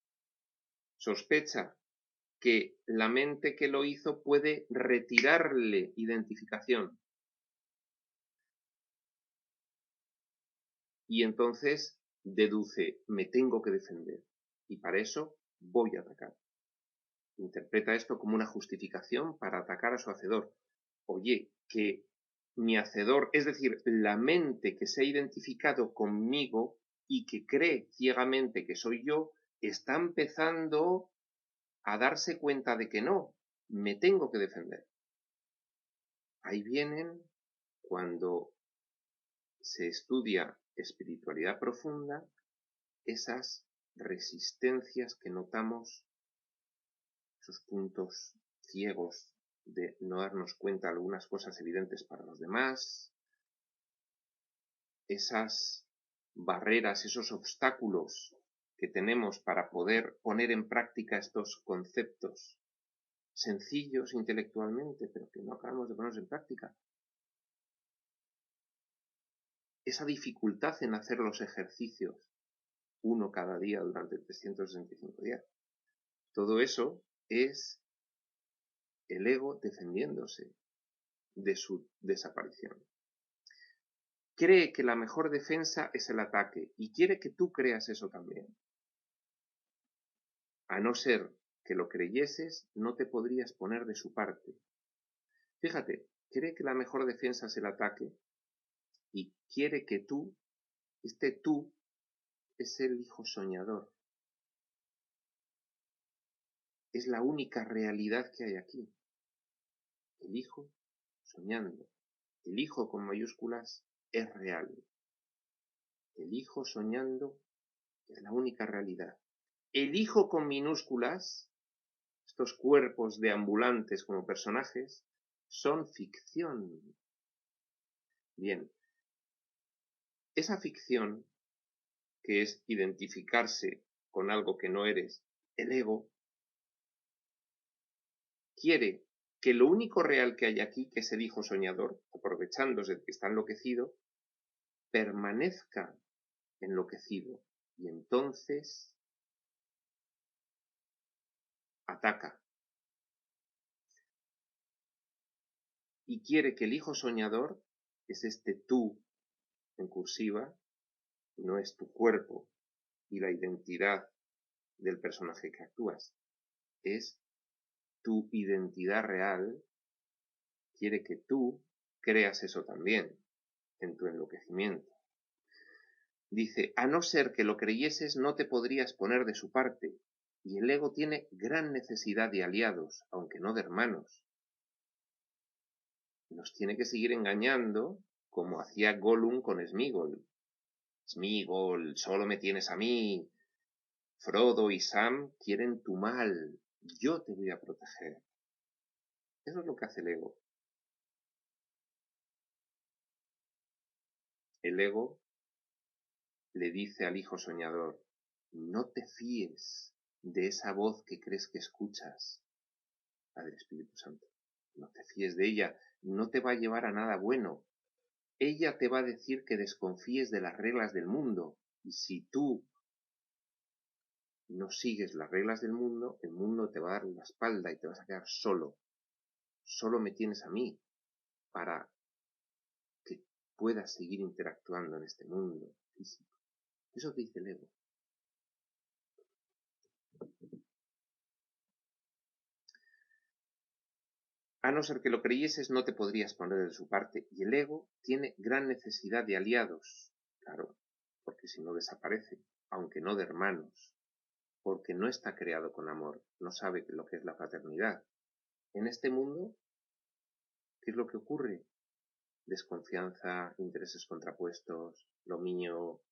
Sospecha que la mente que lo hizo puede retirarle identificación. Y entonces deduce, me tengo que defender. Y para eso voy a atacar. Interpreta esto como una justificación para atacar a su hacedor. Oye, que mi hacedor, es decir, la mente que se ha identificado conmigo y que cree ciegamente que soy yo, está empezando a darse cuenta de que no, me tengo que defender. Ahí vienen, cuando se estudia espiritualidad profunda, esas resistencias que notamos, esos puntos ciegos de no darnos cuenta de algunas cosas evidentes para los demás, esas barreras, esos obstáculos que tenemos para poder poner en práctica estos conceptos sencillos intelectualmente, pero que no acabamos de ponerlos en práctica. Esa dificultad en hacer los ejercicios, uno cada día durante 365 días. Todo eso es el ego defendiéndose de su desaparición. Cree que la mejor defensa es el ataque y quiere que tú creas eso también. A no ser que lo creyeses, no te podrías poner de su parte. Fíjate, cree que la mejor defensa es el ataque y quiere que tú, este tú, es el hijo soñador. Es la única realidad que hay aquí. El hijo soñando. El hijo con mayúsculas es real. El hijo soñando es la única realidad. El hijo con minúsculas, estos cuerpos deambulantes como personajes, son ficción. Bien, esa ficción, que es identificarse con algo que no eres, el ego, quiere que lo único real que hay aquí, que es el hijo soñador, aprovechándose de que está enloquecido, permanezca enloquecido. Y entonces ataca. Y quiere que el hijo soñador, es este tú en cursiva, no es tu cuerpo y la identidad del personaje que actúas, es tu identidad real, quiere que tú creas eso también en tu enloquecimiento. Dice, a no ser que lo creyeses no te podrías poner de su parte, y el ego tiene gran necesidad de aliados, aunque no de hermanos. nos tiene que seguir engañando como hacía Gollum con Sméagol. Sméagol, solo me tienes a mí. Frodo y Sam quieren tu mal. Yo te voy a proteger. Eso es lo que hace el ego. El ego le dice al hijo soñador, no te fíes de esa voz que crees que escuchas, la del Espíritu Santo. No te fíes de ella, no te va a llevar a nada bueno. Ella te va a decir que desconfíes de las reglas del mundo. Y si tú no sigues las reglas del mundo, el mundo te va a dar la espalda y te vas a quedar solo. Solo me tienes a mí para que puedas seguir interactuando en este mundo físico. Eso te dice el ego. A no ser que lo creyeses, no te podrías poner de su parte. Y el ego tiene gran necesidad de aliados. Claro, porque si no desaparece, aunque no de hermanos. Porque no está creado con amor, no sabe lo que es la fraternidad. En este mundo, ¿qué es lo que ocurre? Desconfianza, intereses contrapuestos, lo mío,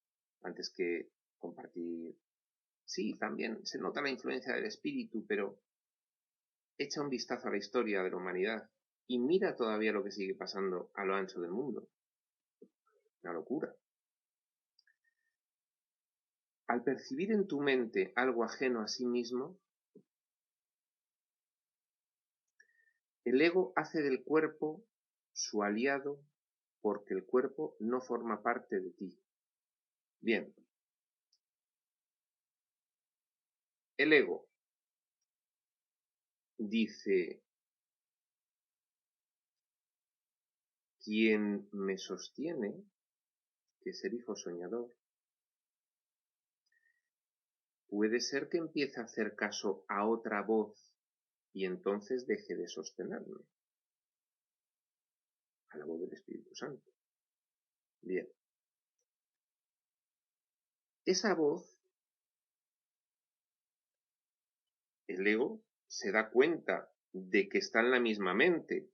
antes que compartir. Sí, también se nota la influencia del espíritu, pero echa un vistazo a la historia de la humanidad y mira todavía lo que sigue pasando a lo ancho del mundo. Una locura. Al percibir en tu mente algo ajeno a sí mismo, el ego hace del cuerpo su aliado porque el cuerpo no forma parte de ti. Bien, el ego dice, quien me sostiene, que es el hijo soñador, puede ser que empiece a hacer caso a otra voz y entonces deje de sostenerme, a la voz del Espíritu Santo. Bien, esa voz, el ego se da cuenta de que está en la misma mente,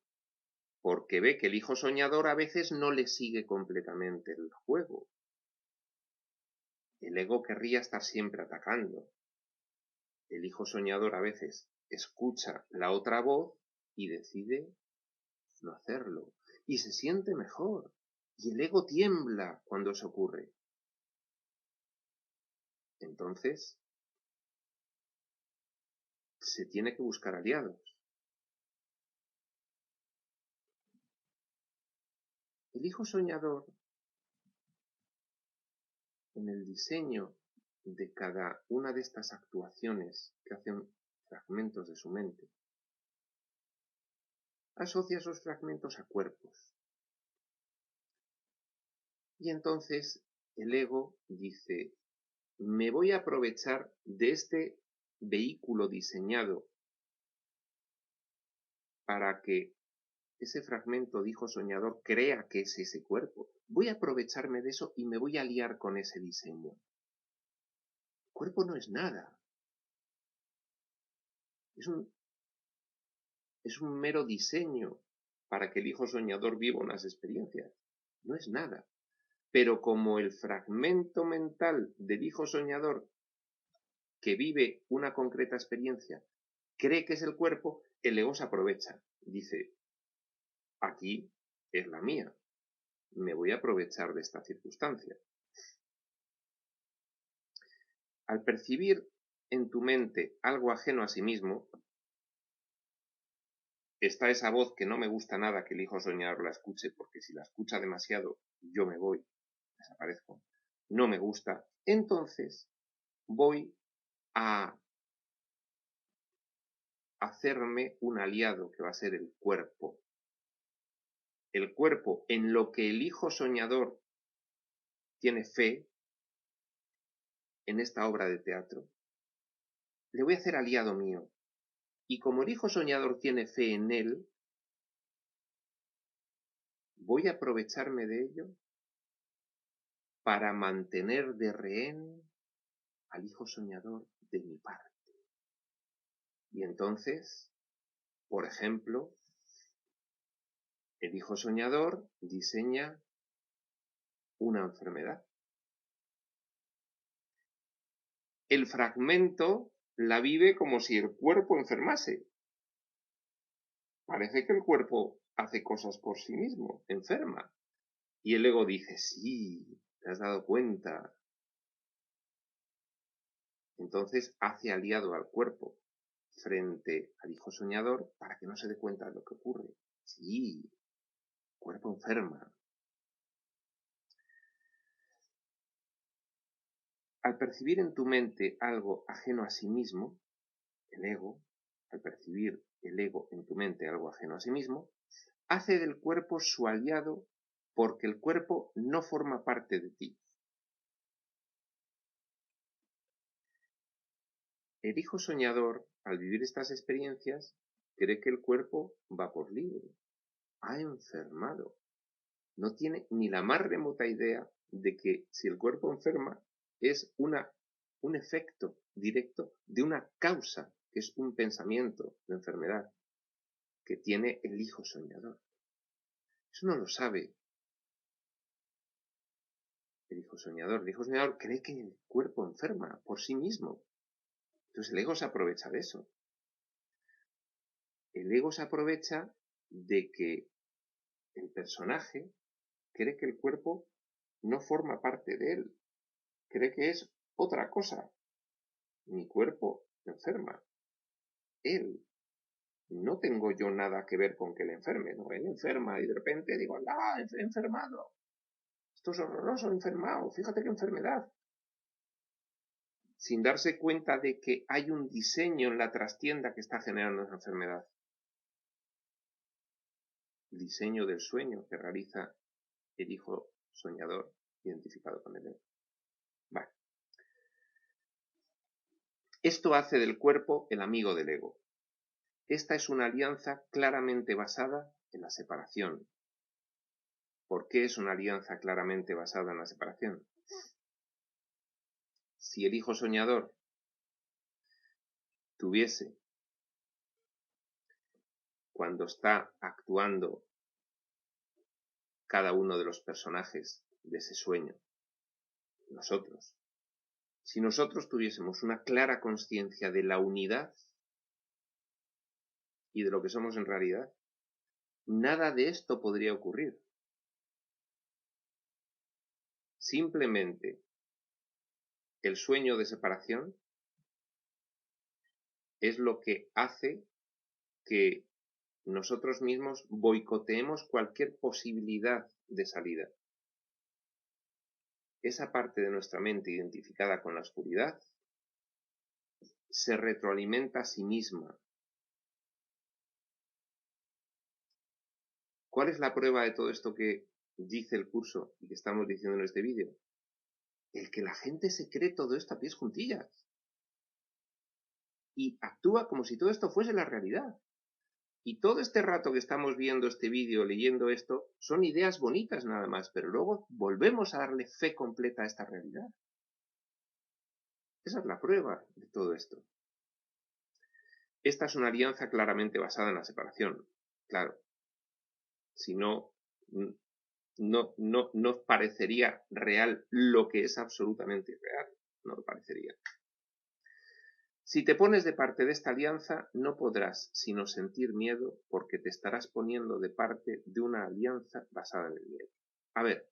porque ve que el hijo soñador a veces no le sigue completamente el juego. El ego querría estar siempre atacando. El hijo soñador a veces escucha la otra voz y decide no hacerlo. Y se siente mejor. Y el ego tiembla cuando eso ocurre. Entonces, se tiene que buscar aliados. El hijo soñador, en el diseño de cada una de estas actuaciones que hacen fragmentos de su mente, asocia esos fragmentos a cuerpos. Y entonces el ego dice, me voy a aprovechar de este vehículo diseñado para que ese fragmento de hijo soñador crea que es ese cuerpo. Voy a aprovecharme de eso y me voy a liar con ese diseño. El cuerpo no es nada. Es un mero diseño para que el hijo soñador viva unas experiencias. No es nada. Pero como el fragmento mental del hijo soñador que vive una concreta experiencia cree que es el cuerpo, el ego se aprovecha. Dice, aquí es la mía. Me voy a aprovechar de esta circunstancia. Al percibir en tu mente algo ajeno a sí mismo, está esa voz que no me gusta nada que el hijo soñador la escuche, porque si la escucha demasiado, yo me voy, desaparezco. No me gusta. Entonces, voy a hacerme un aliado que va a ser el cuerpo. El cuerpo en lo que el hijo soñador tiene fe en esta obra de teatro, le voy a hacer aliado mío. Y como el hijo soñador tiene fe en él, voy a aprovecharme de ello para mantener de rehén al hijo soñador de mi parte. Y entonces, por ejemplo, El hijo soñador diseña una enfermedad. El fragmento la vive como si el cuerpo enfermase. Parece que el cuerpo hace cosas por sí mismo, enferma. Y el ego dice, sí, ¿te has dado cuenta? Entonces hace aliado al cuerpo frente al hijo soñador para que no se dé cuenta de lo que ocurre. Sí, cuerpo enferma. Al percibir en tu mente algo ajeno a sí mismo, el ego, al percibir el ego en tu mente algo ajeno a sí mismo, hace del cuerpo su aliado porque el cuerpo no forma parte de ti. El hijo soñador, al vivir estas experiencias, cree que el cuerpo va por libre. Ha enfermado. No tiene ni la más remota idea de que si el cuerpo enferma es un efecto directo de una causa, que es un pensamiento de enfermedad que tiene el hijo soñador. Eso no lo sabe el hijo soñador. El hijo soñador cree que el cuerpo enferma por sí mismo. Entonces el ego se aprovecha de eso. El ego se aprovecha de que el personaje cree que el cuerpo no forma parte de él. Cree que es otra cosa. Mi cuerpo enferma. Él. No tengo yo nada que ver con que él enferme. No, él enferma y de repente digo, ¡ah, he enfermado! Esto es horroroso, he enfermado. Fíjate qué enfermedad. Sin darse cuenta de que hay un diseño en la trastienda que está generando esa enfermedad. El diseño del sueño que realiza el hijo soñador identificado con el ego. Vale. Esto hace del cuerpo el amigo del ego. Esta es una alianza claramente basada en la separación. ¿Por qué es una alianza claramente basada en la separación? Si el hijo soñador tuviese, cuando está actuando cada uno de los personajes de ese sueño, nosotros, si nosotros tuviésemos una clara conciencia de la unidad y de lo que somos en realidad, nada de esto podría ocurrir. Simplemente el sueño de separación es lo que hace que nosotros mismos boicoteemos cualquier posibilidad de salida. Esa parte de nuestra mente identificada con la oscuridad se retroalimenta a sí misma. ¿Cuál es la prueba de todo esto que dice el curso y que estamos diciendo en este vídeo? El que la gente se cree todo esto a pies juntillas y actúa como si todo esto fuese la realidad. Y todo este rato que estamos viendo este vídeo, leyendo esto, son ideas bonitas nada más, pero luego volvemos a darle fe completa a esta realidad. Esa es la prueba de todo esto. Esta es una alianza claramente basada en la separación. Claro, si no, no parecería real lo que es absolutamente irreal. No lo parecería. Si te pones de parte de esta alianza, no podrás sino sentir miedo porque te estarás poniendo de parte de una alianza basada en el miedo. A ver,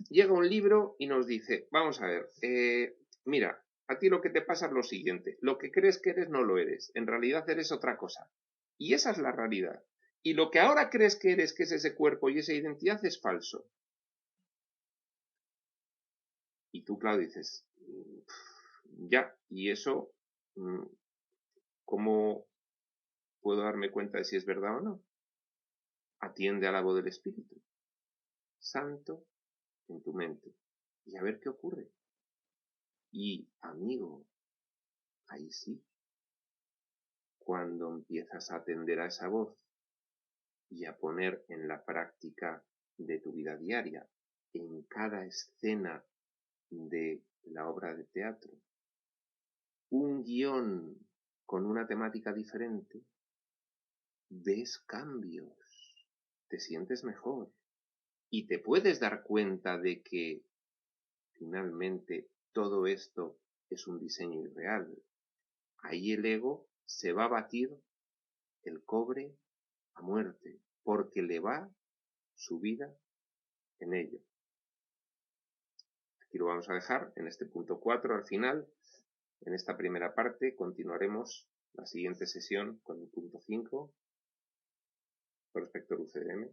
llega un libro y nos dice, vamos a ver, mira, a ti lo que te pasa es lo siguiente, lo que crees que eres no lo eres, en realidad eres otra cosa. Y esa es la realidad. Y lo que ahora crees que eres, que es ese cuerpo y esa identidad, es falso. Y tú, claro, dices, ya, y eso, ¿cómo puedo darme cuenta de si es verdad o no? Atiende a la voz del Espíritu Santo en tu mente y a ver qué ocurre. Y, amigo, ahí sí, cuando empiezas a atender a esa voz y a poner en la práctica de tu vida diaria, en cada escena de la obra de teatro, un guión con una temática diferente, ves cambios. te sientes mejor y te puedes dar cuenta de que finalmente todo esto es un diseño irreal. Ahí el ego se va a batir el cobre a muerte, porque le va su vida en ello. Aquí lo vamos a dejar en este punto 4 al final. En esta primera parte continuaremos la siguiente sesión con el punto 5 con respecto al UCM.